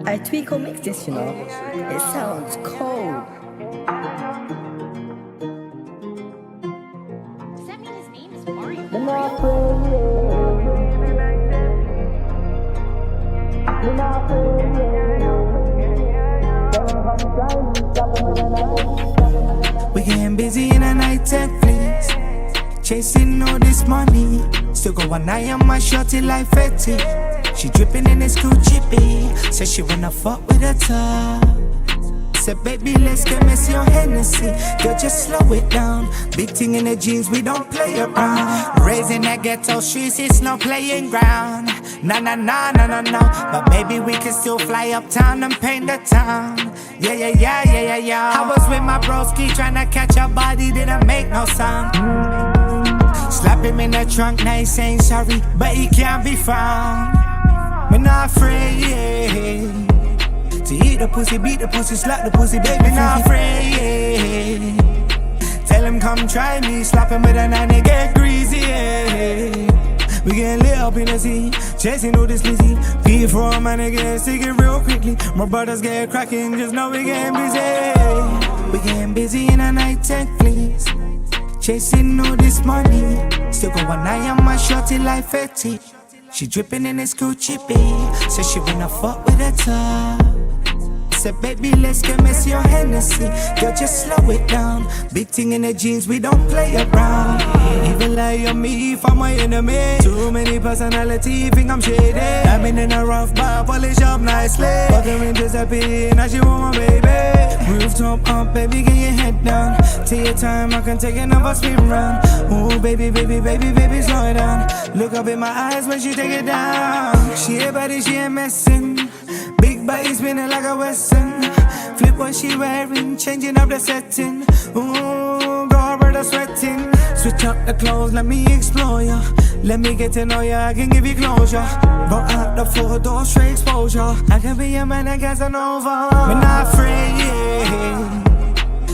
I tweak or mix this, you know. It sounds cold. Does that mean his name is Mario? We getting busy in a night tech please. Chasing all this money. Still got one eye on my shorty like Fetty. She dripping in this Gucci B. Said she wanna fuck with her top. Said baby let's get messy on Hennessy. Girl just slow it down. Big thing in the jeans we don't play around. Raising that ghetto streets it's no playing ground. Nah nah nah nah nah nah. But maybe we can still fly uptown and paint the town. Yeah yeah yeah yeah yeah yeah. I was with my broski tryna catch a body didn't make no sound. Slap him in the trunk, now he saying sorry, but he can't be found. Me not afraid to eat the pussy, beat the pussy, slap the pussy, baby. Not afraid. Tell him come try me, slap him with a 9 get greasy. We getting lit up in the sea, chasing all this Lizzie. P4 a man again, stick it real quickly. My brothers get cracking, just know we getting busy. We getting busy in a night tech, please. Chasing all this money. Still got one eye on my shorty like Fetty. She dripping in this Gucci B. Said she wanna fuck with her top. Said baby let's get messy on Hennessy. Girl just slow it down. Big thing in the jeans we don't play around. Even lie on me if I'm my enemy. Too many personality, think I'm shady. I've been in a rough bar, polish up nicely. Fucking with Giuseppe, now she want my baby. Rooftop up, baby, get your head down. Take your time, I can take another spin round. Ooh, baby, baby, baby, baby, slow it down. Look up in my eyes when she take it down. She a body, she ain't messing. Big body spinning like a western. Flip what she wearing, changing up the setting. Ooh, girl, brother sweating. Switch up the clothes, let me explore ya. Let me get to know ya, I can give you closure. Go out the 4 doors, straight exposure. I can be your man, I guess I'm over. We're not afraid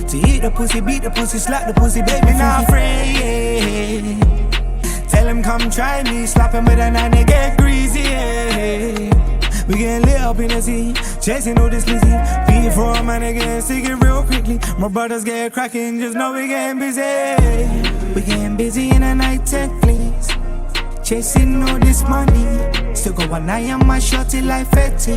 to eat the pussy, beat the pussy, slap the pussy, baby. Not afraid. Tell him come try me, slap him with a 9 get greasy. We getting lit up in the sea, chasing all this Lizzie. P4 a man again, stick it real quickly. My brothers get cracking, just know we getting busy. We getting busy in a night tech, please. Chasing all this money. Still got one eye on my shorty like Fetty.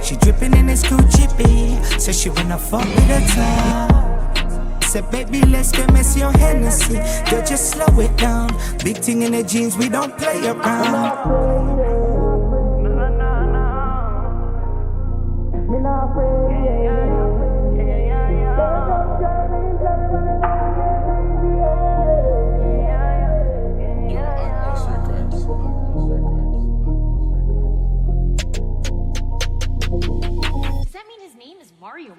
She dripping in this Gucci B. Said she wanna fuck with her top. Said baby let's get messy on Hennessy. Girl just slow it down. Big thing in the jeans we don't play around. Does that mean his name is Mario?